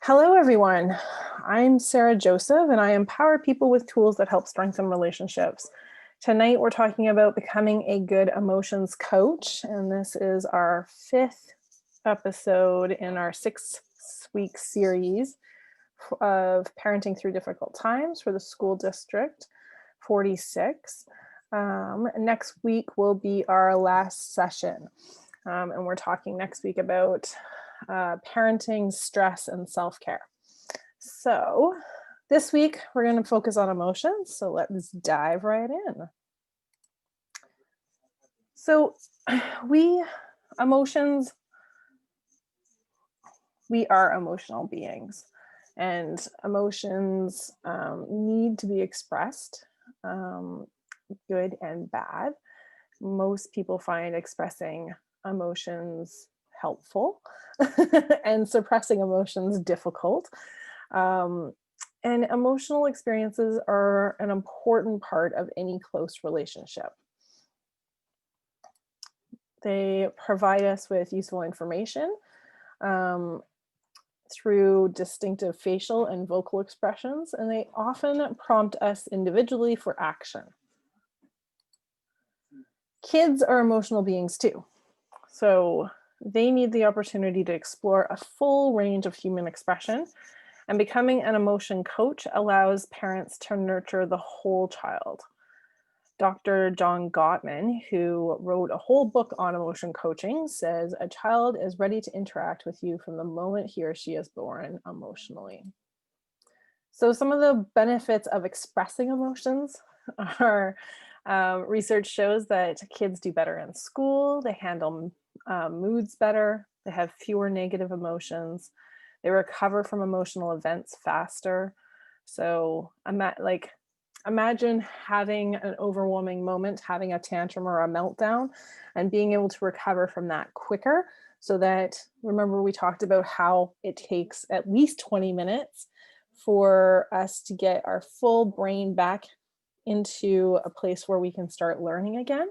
Hello, everyone. I'm Sarah Joseph, and I empower people with tools that help strengthen relationships. Tonight, we're talking about becoming a good emotions coach, and this is our fifth episode in our 6-week series of parenting through difficult times for the school district 46. Next week will be our last session, and we're talking next week about parenting, stress, and self-care. So this week we're going to focus on emotions. So let's dive right in. So emotions, we are emotional beings, and emotions need to be expressed, good and bad. Most people find expressing emotions helpful and suppressing emotions difficult. And emotional experiences are an important part of any close relationship. They provide us with useful information through distinctive facial and vocal expressions, and they often prompt us individually for action. Kids are emotional beings too. So they need the opportunity to explore a full range of human expression, and becoming an emotion coach allows parents to nurture the whole child. Dr. John Gottman, who wrote a whole book on emotion coaching, says a child is ready to interact with you from the moment he or she is born emotionally. So some of the benefits of expressing emotions are research shows that kids do better in school, they handle moods better, they have fewer negative emotions, they recover from emotional events faster. So imagine having an overwhelming moment, having a tantrum or a meltdown, and being able to recover from that quicker. So that, remember, we talked about how it takes at least 20 minutes for us to get our full brain back into a place where we can start learning again.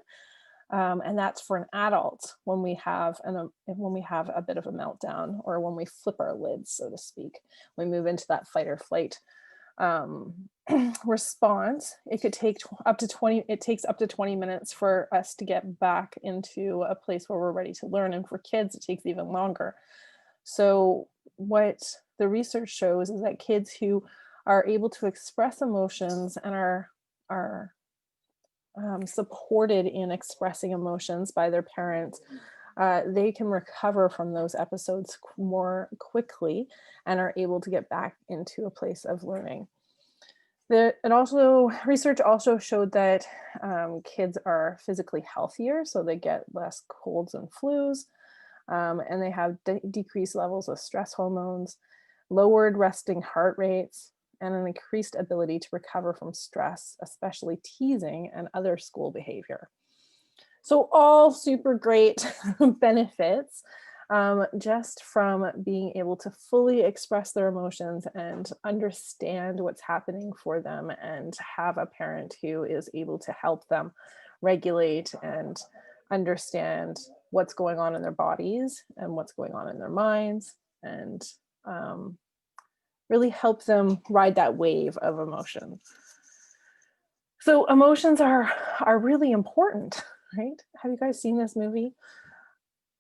And that's for an adult when we have a bit of a meltdown, or when we flip our lids, so to speak, we move into that fight or flight response. It takes up to 20 minutes for us to get back into a place where we're ready to learn. And for kids, it takes even longer. So what the research shows is that kids who are able to express emotions and are supported in expressing emotions by their parents, they can recover from those episodes more quickly and are able to get back into a place of learning. Research also showed that kids are physically healthier, so they get less colds and flus, and they have decreased levels of stress hormones, lowered resting heart rates, and an increased ability to recover from stress, especially teasing and other school behavior. So all super great benefits just from being able to fully express their emotions and understand what's happening for them, and have a parent who is able to help them regulate and understand what's going on in their bodies and what's going on in their minds, and really help them ride that wave of emotion. So emotions are really important, right? Have you guys seen this movie,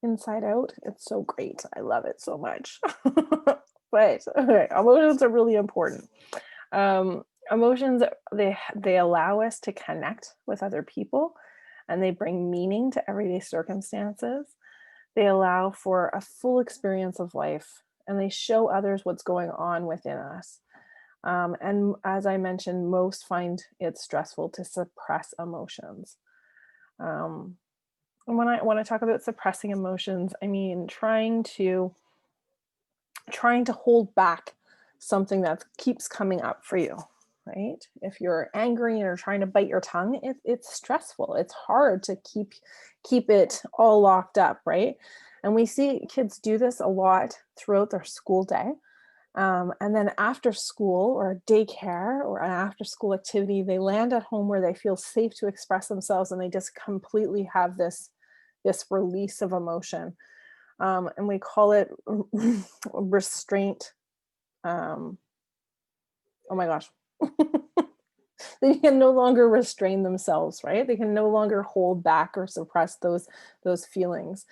Inside Out? It's so great. I love it so much. But okay, emotions are really important. Emotions, they allow us to connect with other people, and they bring meaning to everyday circumstances. They allow for a full experience of life, and they show others what's going on within us. And as I mentioned, most find it stressful to suppress emotions. And when I talk about suppressing emotions, I mean trying to hold back something that keeps coming up for you, right? If you're angry and you're trying to bite your tongue, it's stressful. It's hard to keep it all locked up, right? And we see kids do this a lot throughout their school day. And then after school or daycare or an after school activity, they land at home where they feel safe to express themselves, and they just completely have this release of emotion. And we call it restraint um, oh my gosh, they can no longer restrain themselves, right? They can no longer hold back or suppress those feelings.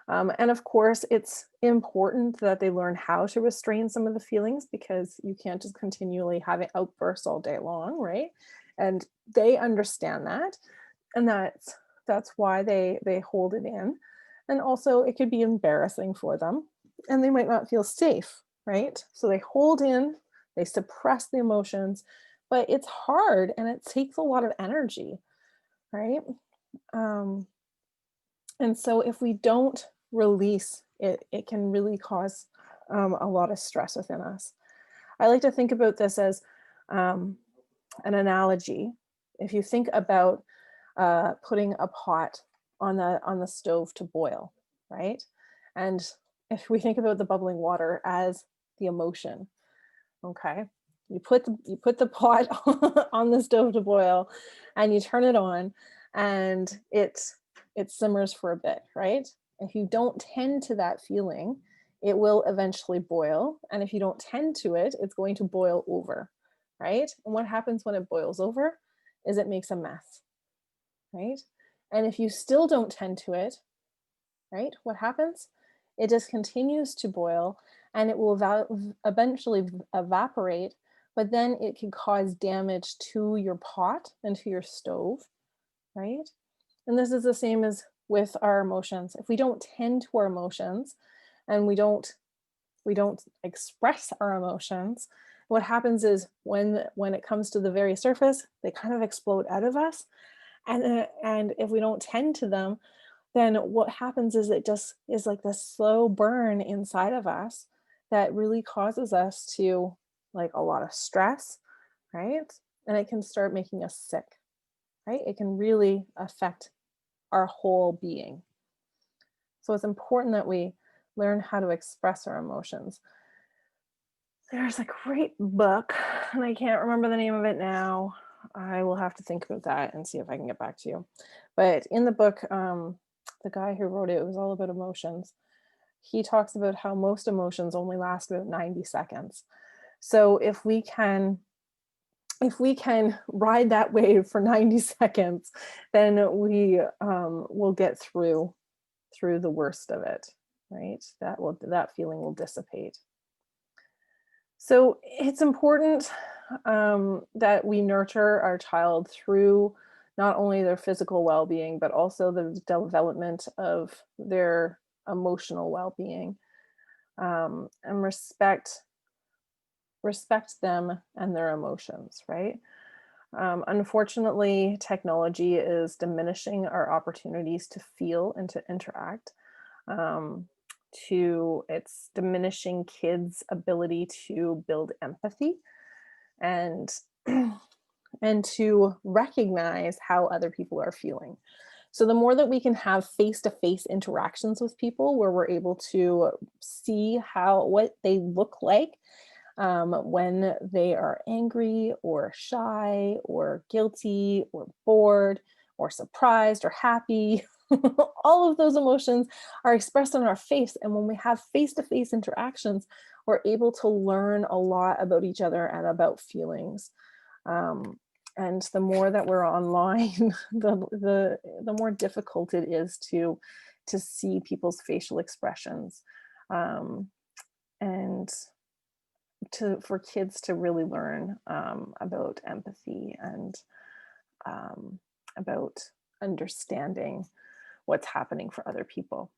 And of course, it's important that they learn how to restrain some of the feelings, because you can't just continually have outbursts all day long, right? And they understand that, and that's why they hold it in. And also, it could be embarrassing for them, and they might not feel safe, right? So they hold in, they suppress the emotions, but it's hard and it takes a lot of energy, right? Um, and so if we don't release it, it can really cause a lot of stress within us. I like to think about this as um, an analogy. If you think about putting a pot on the stove to boil, right? And if we think about the bubbling water as the emotion, okay, you put the pot on the stove to boil, and you turn it on, and it simmers for a bit, right? If you don't tend to that feeling, it will eventually boil, and if you don't tend to it, it's going to boil over, right? And what happens when it boils over is it makes a mess, right? And if you still don't tend to it, right, what happens? It just continues to boil, and it will eventually evaporate, but then it can cause damage to your pot and to your stove, right? And this is the same as with our emotions. If we don't tend to our emotions, and we don't express our emotions, what happens is when it comes to the very surface, they kind of explode out of us. And if we don't tend to them, then what happens is it just is like this slow burn inside of us that really causes us to, like, a lot of stress, right? And it can start making us sick, right? It can really affect our whole being. So it's important that we learn how to express our emotions. There's a great book, and I can't remember the name of it now. I will have to think about that and see if I can get back to you. But in the book, the guy who wrote it, it was all about emotions. He talks about how most emotions only last about 90 seconds. So if we can ride that wave for 90 seconds, then we will get through the worst of it, right? That feeling will dissipate. So it's important that we nurture our child through not only their physical well-being, but also the development of their emotional well-being, and respect them and their emotions, right? Unfortunately, technology is diminishing our opportunities to feel and to interact. Um, it's diminishing kids' ability to build empathy and and to recognize how other people are feeling. So the more that we can have face-to-face interactions with people, where we're able to see what they look like when they are angry or shy or guilty or bored or surprised or happy. All of those emotions are expressed on our face. And when we have face to face interactions, we're able to learn a lot about each other and about feelings. And the more that we're online, the more difficult it is to see people's facial expressions, and for kids to really learn about empathy and about understanding what's happening for other people.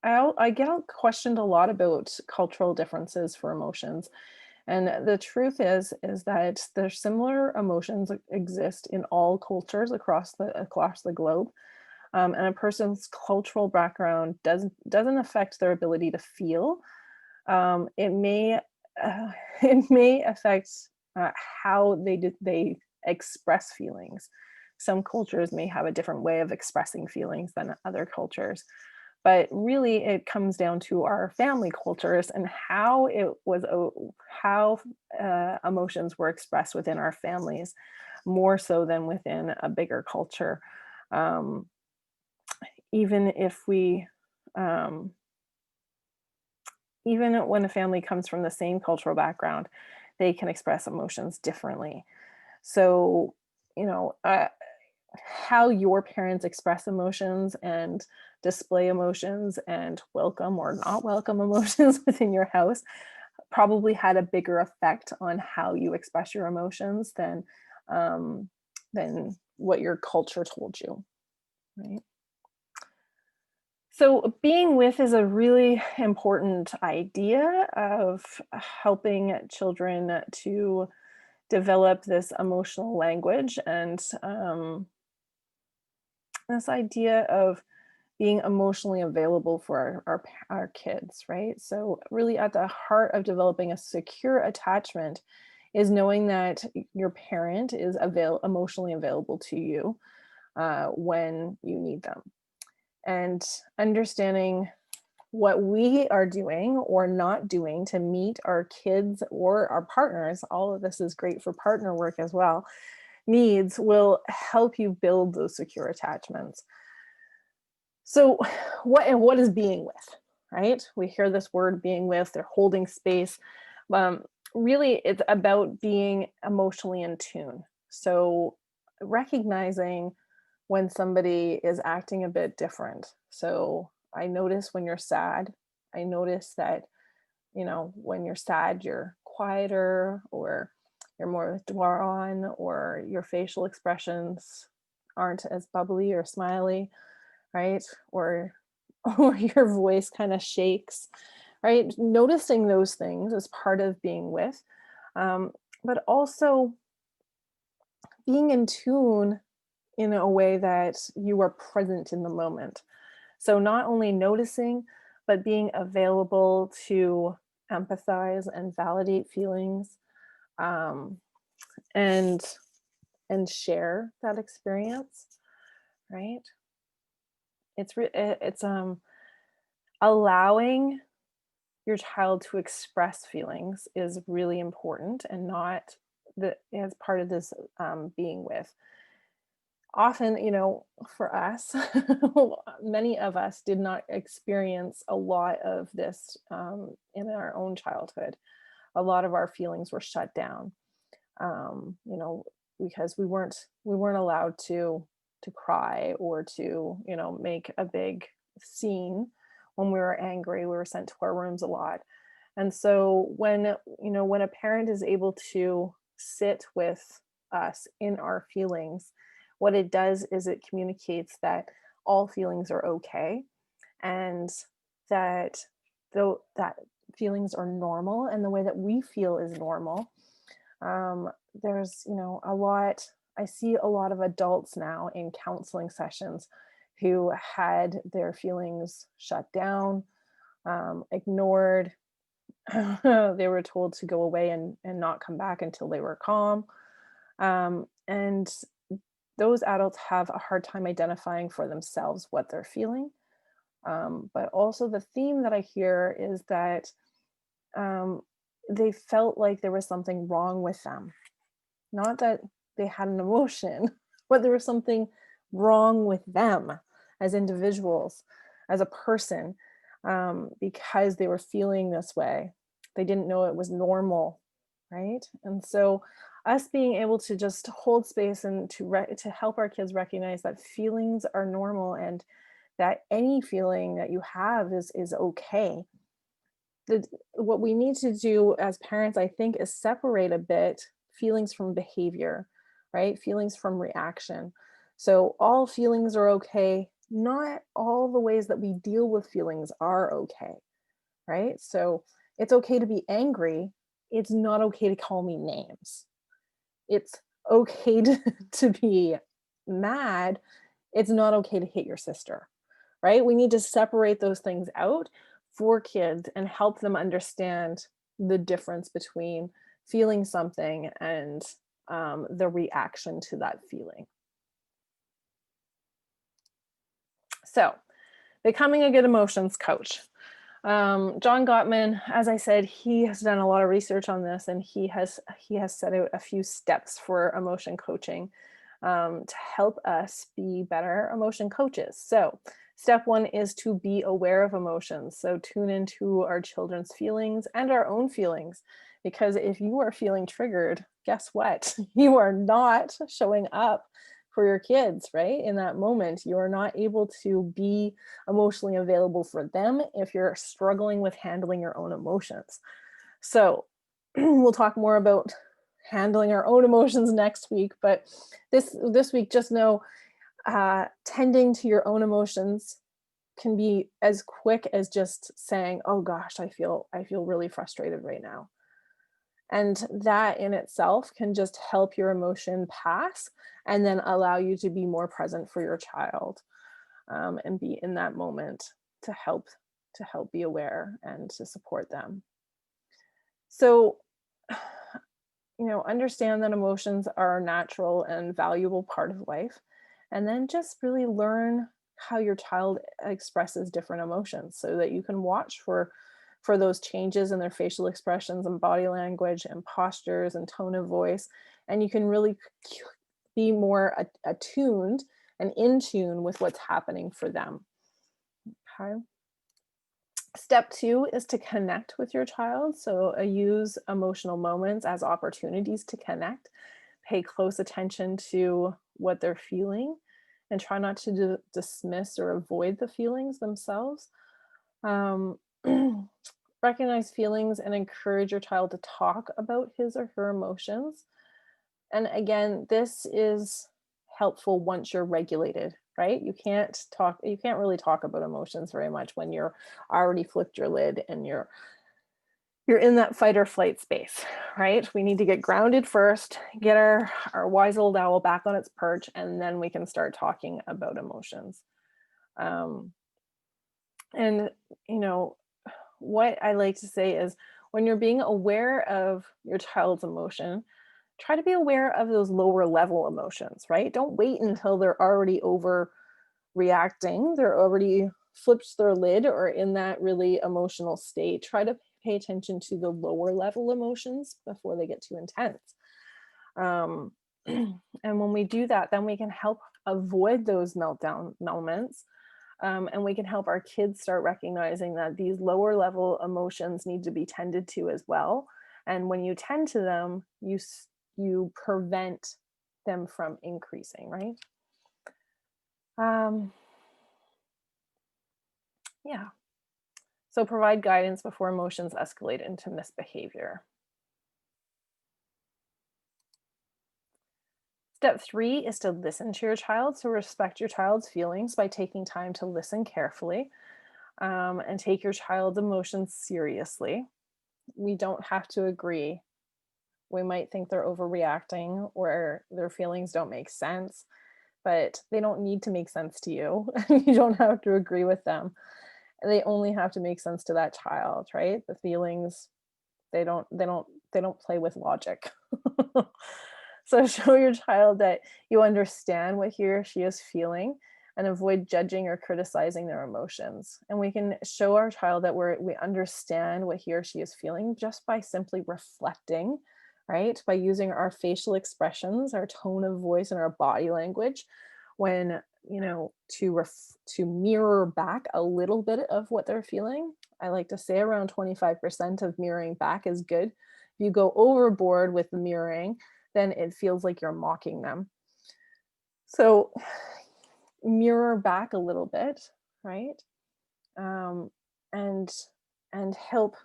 I get questioned a lot about cultural differences for emotions, and the truth is that there's similar emotions exist in all cultures across the globe, and a person's cultural background doesn't affect their ability to feel. It may it may affect how they express feelings. Some cultures may have a different way of expressing feelings than other cultures, but really it comes down to our family cultures and how emotions were expressed within our families, more so than within a bigger culture. Um, even if we um, even when a family comes from the same cultural background, they can express emotions differently. So, you know, how your parents express emotions and display emotions and welcome or not welcome emotions within your house probably had a bigger effect on how you express your emotions um, than what your culture told you, right? So, being with is a really important idea of helping children to develop this emotional language and this idea of being emotionally available for our kids, right? So, really, at the heart of developing a secure attachment is knowing that your parent is emotionally available to you when you need them, and understanding what we are doing or not doing to meet our kids or our partners. All of this is great for partner work as well. Needs will help you build those secure attachments. So, what is being with, right? We hear this word being with, they're holding space. Um, Really, it's about being emotionally in tune. So, recognizing when somebody is acting a bit different. So, I notice when you're sad. I notice that, when you're sad, you're quieter or you're more withdrawn or your facial expressions aren't as bubbly or smiley, right? Or or your voice kind of shakes, right? Noticing those things is part of being with, but also being in tune in a way that you are present in the moment. So not only noticing, but being available to empathize and validate feelings, um, and share that experience, right? It's allowing your child to express feelings is really important, and not as part of this being with. Often, for us, many of us did not experience a lot of this in our own childhood. A lot of our feelings were shut down, you know, because we weren't allowed to cry or to make a big scene. When we were angry, we were sent to our rooms a lot. And so when a parent is able to sit with us in our feelings, what it does is it communicates that all feelings are okay, and that though that feelings are normal and the way that we feel is normal. There's a lot, I see a lot of adults now in counseling sessions who had their feelings shut down, ignored. They were told to go away and not come back until they were calm. And those adults have a hard time identifying for themselves what they're feeling. But also, the theme that I hear is that um, they felt like there was something wrong with them. Not that they had an emotion, but there was something wrong with them as individuals, as a person, because they were feeling this way. They didn't know it was normal, right? And so, us being able to just hold space and to help our kids recognize that feelings are normal, and that any feeling that you have is okay. What we need to do as parents, I think, is separate a bit feelings from behavior, right? Feelings from reaction. So all feelings are okay. Not all the ways that we deal with feelings are okay, right? So it's okay to be angry. It's not okay to call me names. It's okay to be mad. It's not okay to hit your sister, right? We need to separate those things out for kids and help them understand the difference between feeling something and the reaction to that feeling. So, becoming a good emotions coach. John Gottman, as I said, he has done a lot of research on this, and he has set out a few steps for emotion coaching to help us be better emotion coaches. So, Step one is to be aware of emotions. So tune into our children's feelings and our own feelings. Because if you are feeling triggered, guess what? You are not showing up for your kids, right? In that moment, you are not able to be emotionally available for them if you're struggling with handling your own emotions. So we'll talk more about handling our own emotions next week, but this week, just know tending to your own emotions can be as quick as just saying, "Oh gosh, I feel really frustrated right now." And that in itself can just help your emotion pass and then allow you to be more present for your child, and be in that moment to help be aware and to support them. So, understand that emotions are a natural and valuable part of life. And then just really learn how your child expresses different emotions so that you can watch for those changes in their facial expressions and body language and postures and tone of voice. And you can really be more attuned and in tune with what's happening for them. Okay. Step two is to connect with your child. So use emotional moments as opportunities to connect. Pay close attention to what they're feeling and try not to dismiss or avoid the feelings themselves. Um, recognize feelings and encourage your child to talk about his or her emotions. And again, this is helpful once you're regulated, right? You can't really talk about emotions very much when you're already flipped your lid and you're in that fight or flight space, right? We need to get grounded first, get our wise old owl back on its perch, and then we can start talking about emotions. Um, and you know, what I like to say is when you're being aware of your child's emotion, try to be aware of those lower level emotions, right? Don't wait until they're already overreacting, they're already flipped their lid or in that really emotional state. Try to pay attention to the lower level emotions before they get too intense. Um, and when we do that, then we can help avoid those meltdown moments. And we can help our kids start recognizing that these lower level emotions need to be tended to as well. And when you tend to them, you prevent them from increasing, right? Um, yeah. So provide guidance before emotions escalate into misbehavior. Step three is to listen to your child. So respect your child's feelings by taking time to listen carefully, and take your child's emotions seriously. We don't have to agree. We might think they're overreacting or their feelings don't make sense, but they don't need to make sense to you. You don't have to agree with them. They only have to make sense to that child, right? The feelings, they don't play with logic. So show your child that you understand what he or she is feeling and avoid judging or criticizing their emotions. And we can show our child that we understand what he or she is feeling just by simply reflecting, right? By using our facial expressions, our tone of voice, and our body language when, to mirror back a little bit of what they're feeling. I like to say around 25% of mirroring back is good. If you go overboard with the mirroring, then it feels like you're mocking them. So mirror back a little bit, right? Um, and and help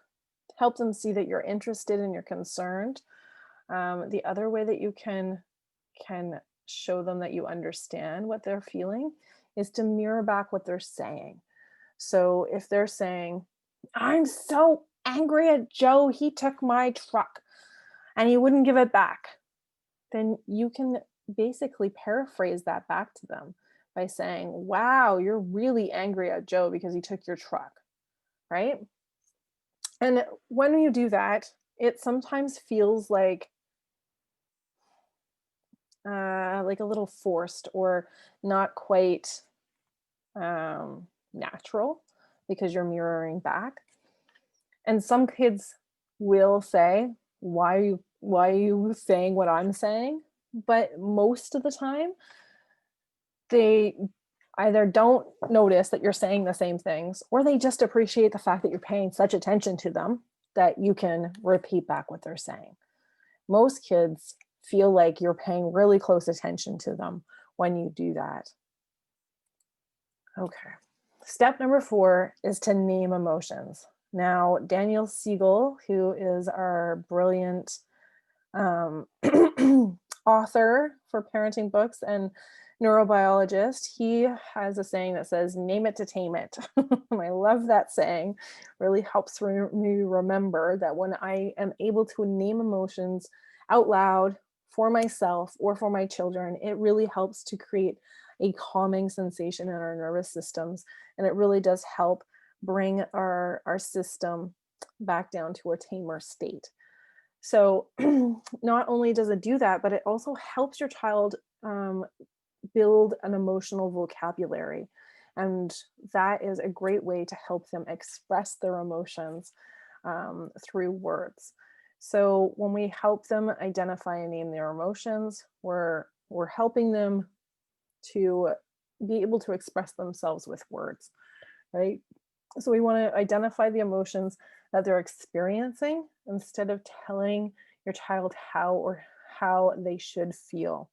them see that you're interested and you're concerned. The other way that you can show them that you understand what they're feeling is to mirror back what they're saying. So if they're saying, "I'm so angry at Joe, he took my truck and he wouldn't give it back," then you can basically paraphrase that back to them by saying, "Wow, you're really angry at Joe because he took your truck," right? And when you do that, it sometimes feels like a little forced or not quite natural because you're mirroring back. And some kids will say, why are you saying what I'm saying?" But most of the time, they either don't notice that you're saying the same things, or they just appreciate the fact that you're paying such attention to them that you can repeat back what they're saying. Most kids feel like you're paying really close attention to them when you do that. Okay. Step number 4 is to name emotions. Now, Daniel Siegel, who is our brilliant um, author for parenting books and neurobiologist, he has a saying that says, name it to tame it. And I love that saying. Really helps me remember that when I am able to name emotions out loud for myself or for my children, it really helps to create a calming sensation in our nervous systems. And it really does help bring our system back down to a tamer state. So not only does it do that, but it also helps your child build an emotional vocabulary. And that is a great way to help them express their emotions through words. So when we help them identify and name their emotions, we're helping them to be able to express themselves with words, right? So we want to identify the emotions that they're experiencing instead of telling your child how they should feel.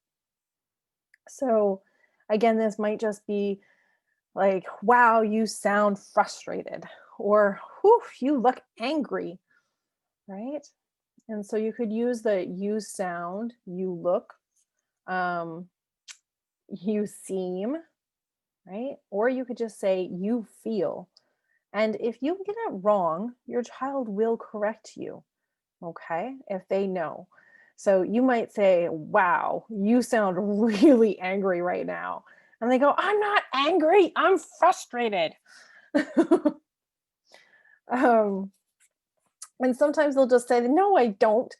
So again, this might just be like, wow, you sound frustrated, or whew, you look angry, right? And so you could use the you sound, you look, um, you seem, right? Or you could just say you feel. And if you get it wrong, your child will correct you, okay? If they know. So you might say, wow, you sound really angry right now. And they go, I'm not angry, I'm frustrated. um, and sometimes they'll just say, no, I don't.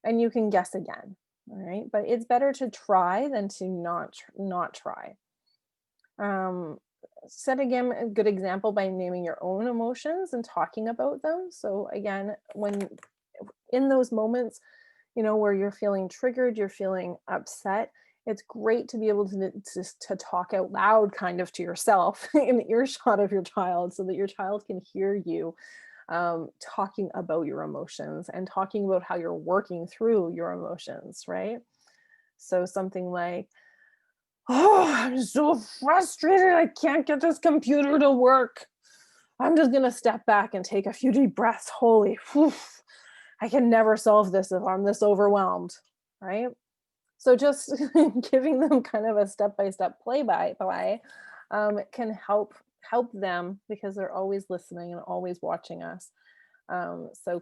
And you can guess again. All right. But it's better to try than to not try. Set again a good example by naming your own emotions and talking about them. So again, when in those moments, where you're feeling triggered, you're feeling upset, it's great to be able to talk out loud kind of to yourself in the earshot of your child so that your child can hear you talking about your emotions and talking about how you're working through your emotions, right? So something like, oh, I'm so frustrated. I can't get this computer to work. I'm just going to step back and take a few deep breaths. Holy, whew, I can never solve this if I'm this overwhelmed, right? So just giving them kind of a step-by-step play-by-play can help them because they're always listening and always watching us. So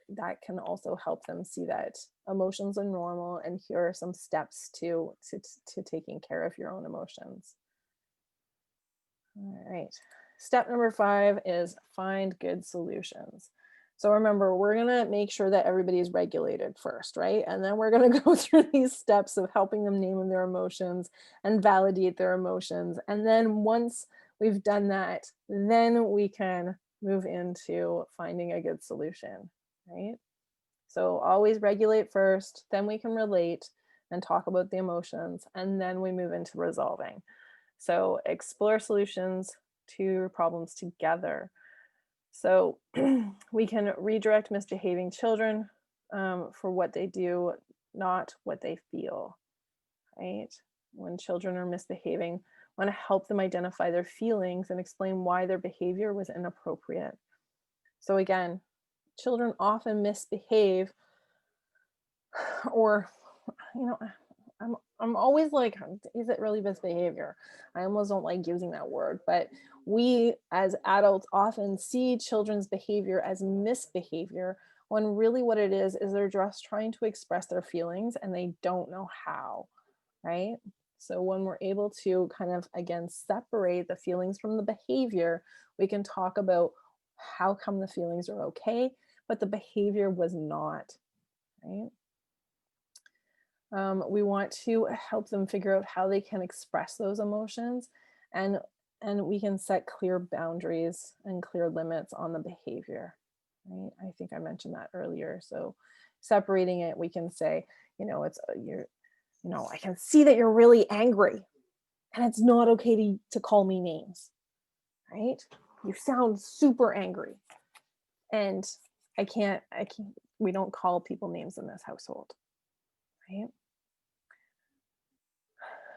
that can also help them see that emotions are normal, and here are some steps to taking care of your own emotions. All right. Step number 5 is find good solutions. So remember, we're going to make sure that everybody is regulated first, right? And then we're going to go through these steps of helping them name their emotions and validate their emotions. And then once we've done that, then we can move into finding a good solution, right? So always regulate first, then we can relate and talk about the emotions, and then we move into resolving. So explore solutions to your problems together. So we can redirect misbehaving children for what they do, not what they feel, right? When children are misbehaving, want to help them identify their feelings and explain why their behavior was inappropriate. So again, children often misbehave, or, I'm always like, is it really misbehavior? I almost don't like using that word, but we as adults often see children's behavior as misbehavior, when really what it is they're just trying to express their feelings and they don't know how, right? So when we're able to kind of, again, separate the feelings from the behavior, we can talk about how come the feelings are okay, but the behavior was not, right? We want to help them figure out how they can express those emotions, and we can set clear boundaries and clear limits on the behavior, right? I think I mentioned that earlier. So separating it, we can say, it's I can see that you're really angry, And it's not okay to call me names, right? You sound super angry. And I can't, we don't call people names in this household, right?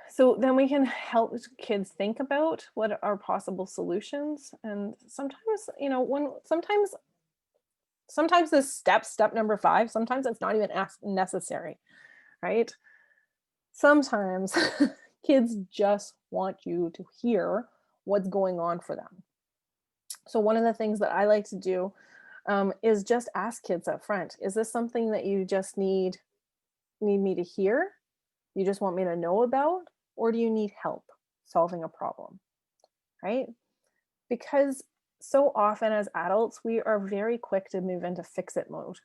So then we can help kids think about what are possible solutions. And sometimes, when sometimes this step number 5, sometimes it's not even necessary, right? Sometimes kids just want you to hear what's going on for them. So one of the things that I like to do is just ask kids up front, is this something that you just need me to hear? You just want me to know about? Or do you need help solving a problem? Right? Because so often as adults, we are very quick to move into fix it mode.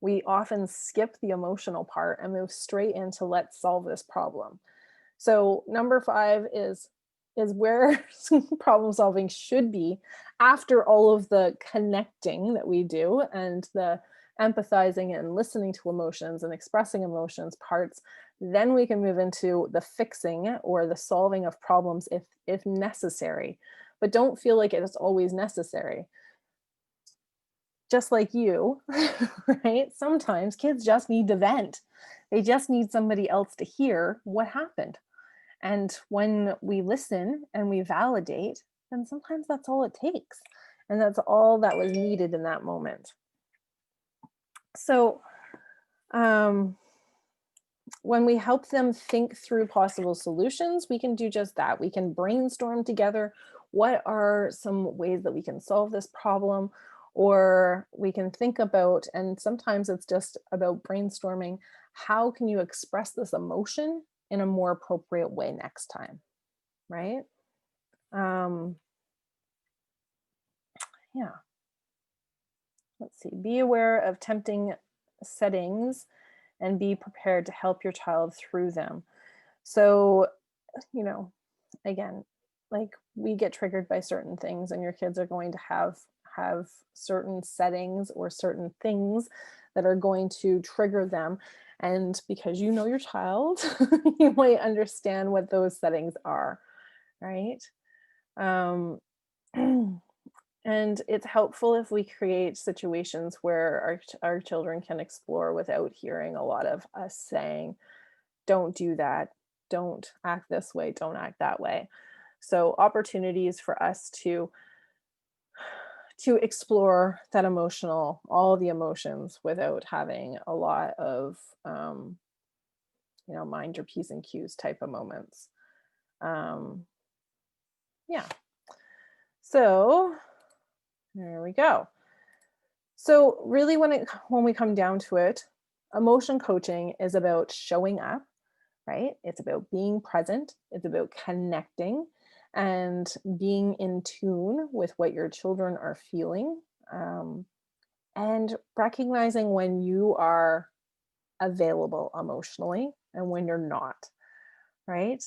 We often skip the emotional part and move straight into let's solve this problem. So number 5 is where problem solving should be after all of the connecting that we do and the empathizing and listening to emotions and expressing emotions parts. Then we can move into the fixing or the solving of problems if necessary, but don't feel like it is always necessary. Just like you, right? Sometimes kids just need to vent. They just need somebody else to hear what happened. And when we listen and we validate, then sometimes that's all it takes. And that's all that was needed in that moment. So, when we help them think through possible solutions, we can do just that. We can brainstorm together. What are some ways that we can solve this problem? Or we can think about, and sometimes it's just about brainstorming, how can you express this emotion in a more appropriate way next time, right? Um, yeah, let's see. Be aware of tempting settings and be prepared to help your child through them. So, you know, again, like we get triggered by certain things and your kids are going to have certain settings or certain things that are going to trigger them, and because you know your child you might understand what those settings are, right? um, and it's helpful if we create situations where our children can explore without hearing a lot of us saying, don't do that, don't act this way, don't act that way. So opportunities for us to explore that all the emotions without having a lot of mind your p's and q's type of moments. um yeah, so there we go. So really when we come down to it, emotion coaching is about showing up, right? It's about being present, it's about connecting and being in tune with what your children are feeling, um, and recognizing when you are available emotionally and when you're not, right?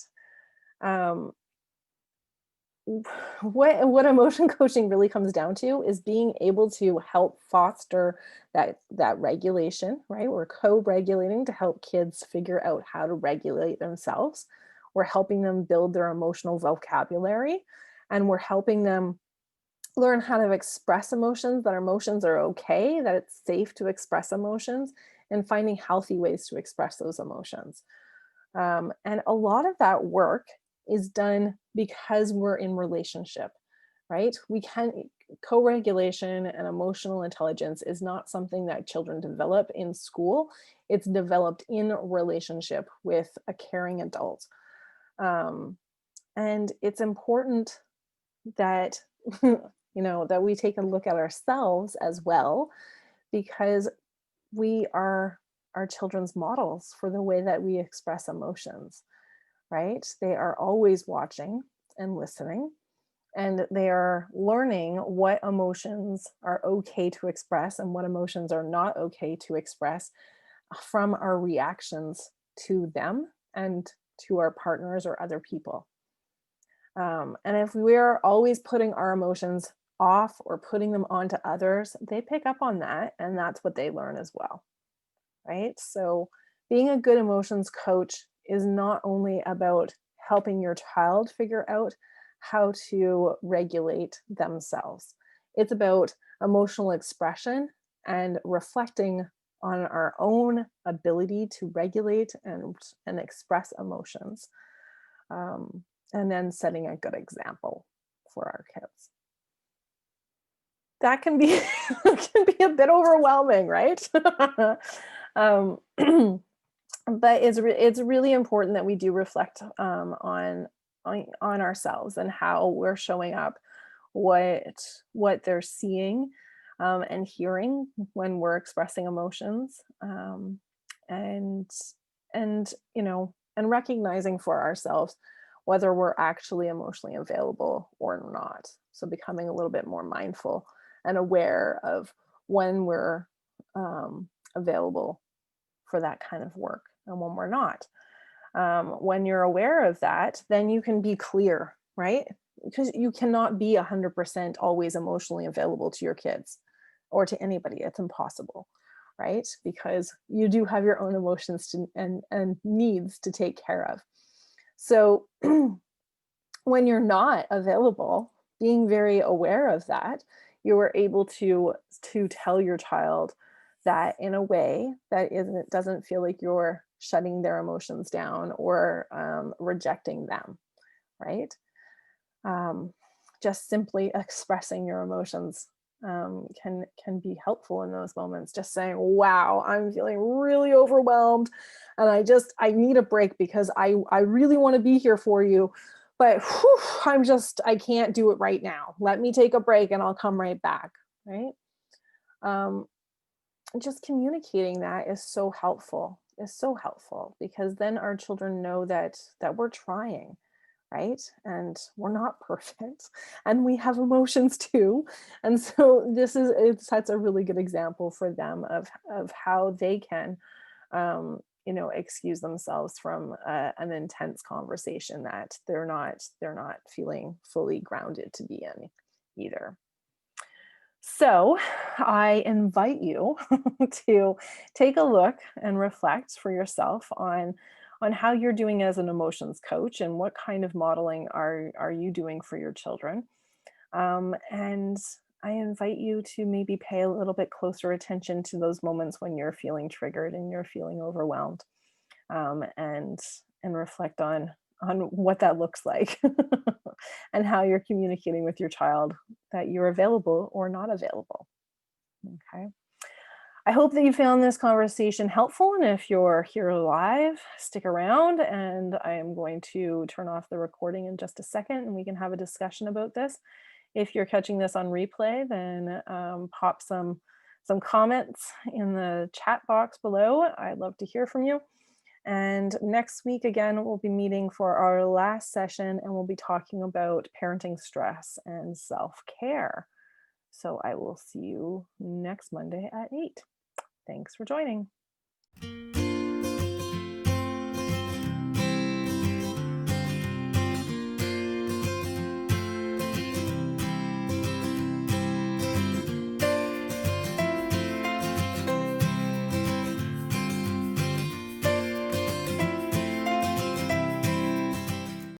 Um, what emotion coaching really comes down to is being able to help foster that regulation, right? We're co-regulating to help kids figure out how to regulate themselves. We're helping them build their emotional vocabulary, and we're helping them learn how to express emotions, that emotions are okay, that it's safe to express emotions, and finding healthy ways to express those emotions. And a lot of that work is done because we're in relationship, right? We can co-regulation and emotional intelligence is not something that children develop in school. It's developed in relationship with a caring adult. Um, and it's important that that we take a look at ourselves as well, because we are our children's models for the way that we express emotions, right? They are always watching and listening, and they are learning what emotions are okay to express and what emotions are not okay to express from our reactions to them and to our partners or other people. And if we're always putting our emotions off or putting them onto others, they pick up on that, and that's what they learn as well, right? So being a good emotions coach is not only about helping your child figure out how to regulate themselves. It's about emotional expression and reflecting on our own ability to regulate and express emotions, and then setting a good example for our kids. That can be can be a bit overwhelming, right? um, but it's really important that we do reflect on ourselves and how we're showing up, what they're seeing and hearing when we're expressing emotions, and and recognizing for ourselves whether we're actually emotionally available or not. So becoming a little bit more mindful and aware of when we're available for that kind of work and when we're not. When you're aware of that, then you can be clear, right? Because you cannot be 100% always emotionally available to your kids or to anybody. It's impossible, right? Because you do have your own emotions and needs to take care of. So when you're not available, being very aware of that, you are able to tell your child that in a way that doesn't feel like you're shutting their emotions down or rejecting them, right? Um, just simply expressing your emotions can be helpful in those moments. Just saying, "Wow, I'm feeling really overwhelmed, and I need a break because I really want to be here for you, but whew, I can't do it right now. Let me take a break and I'll come right back." Right? Um, just communicating that is so helpful because then our children know that we're trying, right? And we're not perfect and we have emotions too. And so it sets a really good example for them of how they can excuse themselves from an intense conversation that they're not feeling fully grounded to be in either. So I invite you to take a look and reflect for yourself on how you're doing as an emotions coach and what kind of modeling are you doing for your children. And I invite you to maybe pay a little bit closer attention to those moments when you're feeling triggered and you're feeling overwhelmed, and reflect on what that looks like and how you're communicating with your child that you're available or not available. Okay. I hope that you found this conversation helpful. And if you're here live, stick around and I am going to turn off the recording in just a second and we can have a discussion about this. If you're catching this on replay, then pop some comments in the chat box below. I'd love to hear from you. And next week, again, we'll be meeting for our last session and we'll be talking about parenting stress and self-care. So I will see you next Monday at 8. Thanks for joining.